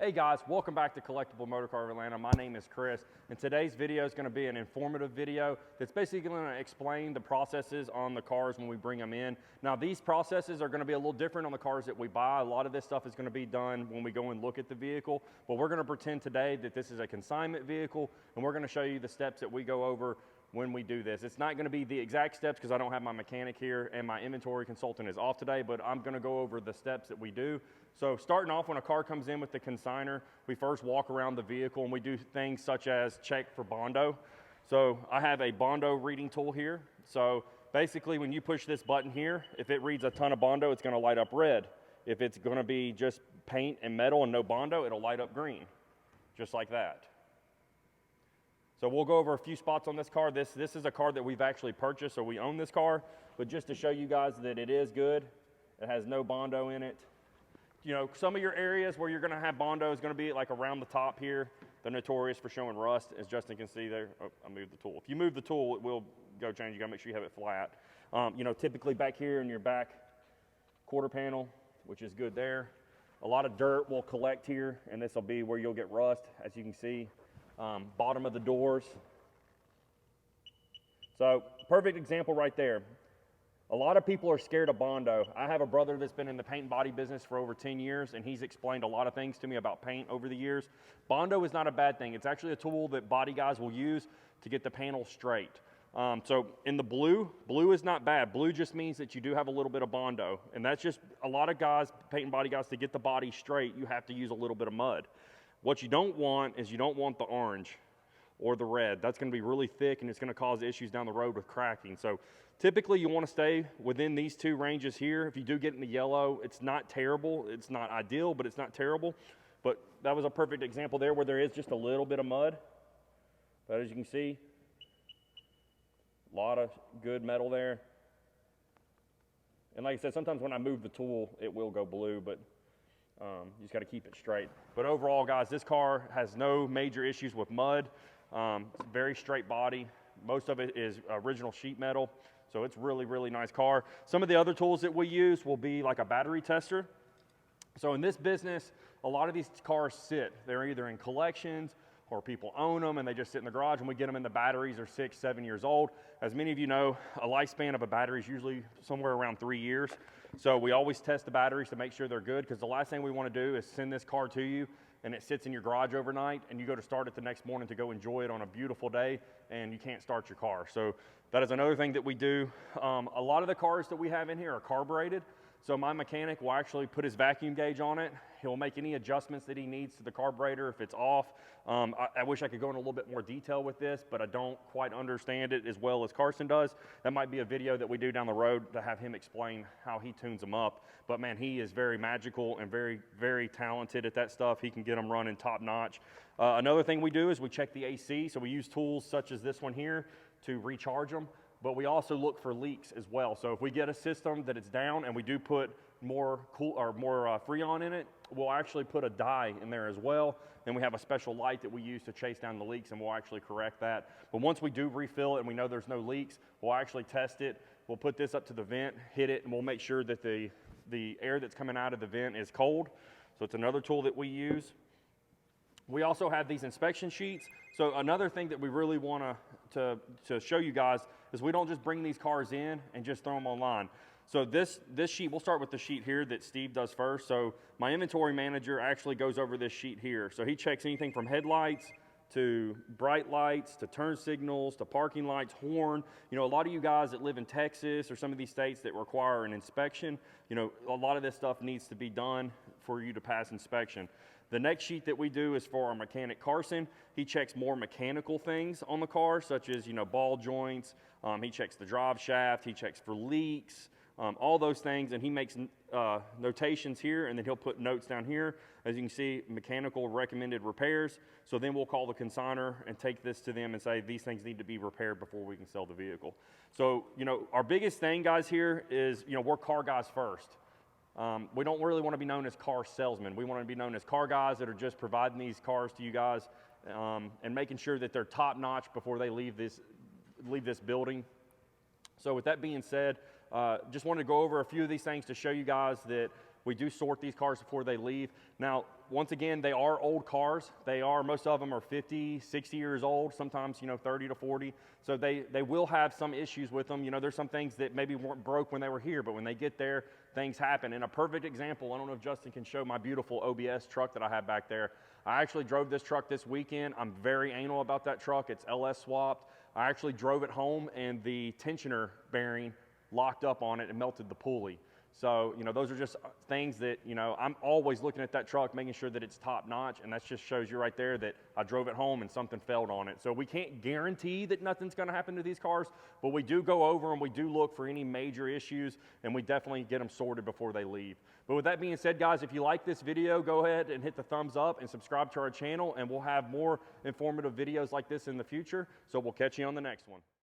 Hey guys, welcome back to Collectible Motorcar of Atlanta. My name is Chris, and today's video is going to be an informative video that's basically going to explain the processes on the cars when we bring them in. Now, these processes are going to be a little different on the cars that we buy. A lot of this stuff is going to be done when we go and look at the vehicle, but we're going to pretend today that this is a consignment vehicle, and we're going to show you the steps that we go over when we do this. It's not going to be the exact steps because I don't have my mechanic here and my inventory consultant is off today, but I'm going to go over the steps that we do. So starting off, when a car comes in with the consigner, we first walk around the vehicle and we do things such as check for Bondo. So I have a Bondo reading tool here. So basically when you push this button here, if it reads a ton of Bondo, it's going to light up red. If it's going to be just paint and metal and no Bondo, it'll light up green, just like that. So we'll go over a few spots on this car. This is a car that we've actually purchased, so we own this car. But just to show you guys that it is good, it has no Bondo in it. You know, some of your areas where you're going to have Bondo is going to be like around the top here. They're notorious for showing rust, as Justin can see there. Oh, I moved the tool. If you move the tool, it will go change. You got to make sure you have it flat. You know, typically back here in your back quarter panel, which is good there. A lot of dirt will collect here, and this will be where you'll get rust, as you can see. Bottom of the doors. So perfect example right there. A lot of people are scared of Bondo. I have a brother that's been in the paint and body business for over 10 years, and he's explained a lot of things to me about paint over the years. Bondo is not a bad thing. It's actually a tool that body guys will use to get the panel straight. So in the blue is not bad. Blue just means that you do have a little bit of Bondo, and that's just a lot of guys, paint and body guys, to get the body straight, you have to use a little bit of mud. What you don't want is you don't want the orange or the red. That's going to be really thick and it's going to cause issues down the road with cracking. So typically you want to stay within these two ranges here. If you do get in the yellow, it's not terrible. It's not ideal, but it's not terrible. But that was a perfect example there where there is just a little bit of mud. But as you can see, a lot of good metal there. And like I said, sometimes when I move the tool, it will go blue, but you just got to keep it straight. But overall, guys, this car has no major issues with mud. It's a very straight body. Most of it is original sheet metal, so it's really, really nice car. Some of the other tools that we use will be like a battery tester. So in this business, a lot of these cars sit. They're either in collections or people own them and they just sit in the garage, and we get them in the batteries are 6, 7 years old. As many of you know, a lifespan of a battery is usually somewhere around 3 years. So we always test the batteries to make sure they're good, because the last thing we want to do is send this car to you and it sits in your garage overnight and you go to start it the next morning to go enjoy it on a beautiful day and you can't start your car. So that is another thing that we do. A lot of the cars that we have in here are carbureted. So my mechanic will actually put his vacuum gauge on it. He'll make any adjustments that he needs to the carburetor if it's off. I wish I could go in a little bit more detail with this, but I don't quite understand it as well as Carson does. That might be a video that we do down the road to have him explain how he tunes them up. But man, he is very magical and very, very talented at that stuff. He can get them running top notch. Another thing we do is we check the AC. So we use tools such as this one here to recharge them. But we also look for leaks as well. So if we get a system that it's down and we do put more Freon in it, we'll actually put a dye in there as well. Then we have a special light that we use to chase down the leaks, and we'll actually correct that. But once we do refill it and we know there's no leaks, we'll actually test it. We'll put this up to the vent, hit it, and we'll make sure that the air that's coming out of the vent is cold. So it's another tool that we use. We also have these inspection sheets. So another thing that we really want to show you guys is we don't just bring these cars in and just throw them online. So this sheet, we'll start with the sheet here that Steve does first. So my inventory manager actually goes over this sheet here. So he checks anything from headlights to bright lights to turn signals to parking lights, horn. You know, a lot of you guys that live in Texas or some of these states that require an inspection, you know, a lot of this stuff needs to be done for you to pass inspection. The next sheet that we do is for our mechanic Carson. He checks more mechanical things on the car, such as, you know, ball joints. He checks the drive shaft. He checks for leaks, all those things. And he makes notations here, and then he'll put notes down here. As you can see, mechanical recommended repairs. So then we'll call the consigner and take this to them and say, these things need to be repaired before we can sell the vehicle. So, you know, our biggest thing, guys, here is, you know, we're car guys first. We don't really want to be known as car salesmen. We want to be known as car guys that are just providing these cars to you guys and making sure that they're top notch before they leave this building. So with that being said, just wanted to go over a few of these things to show you guys that We do sort these cars before they leave. Now, once again, they are old cars. Most of them are 50, 60 years old, sometimes, 30 to 40. So they will have some issues with them. There's some things that maybe weren't broke when they were here, but when they get there, things happen. And a perfect example, I don't know if Justin can show my beautiful OBS truck that I have back there. I actually drove this truck this weekend. I'm very anal about that truck. It's LS swapped. I actually drove it home and the tensioner bearing locked up on it and melted the pulley. So, those are just things that, I'm always looking at that truck, making sure that it's top notch, and that just shows you right there that I drove it home and something failed on it. So we can't guarantee that nothing's gonna happen to these cars, but we do go over and we do look for any major issues, and we definitely get them sorted before they leave. But with that being said, guys, if you like this video, go ahead and hit the thumbs up and subscribe to our channel, and we'll have more informative videos like this in the future. So we'll catch you on the next one.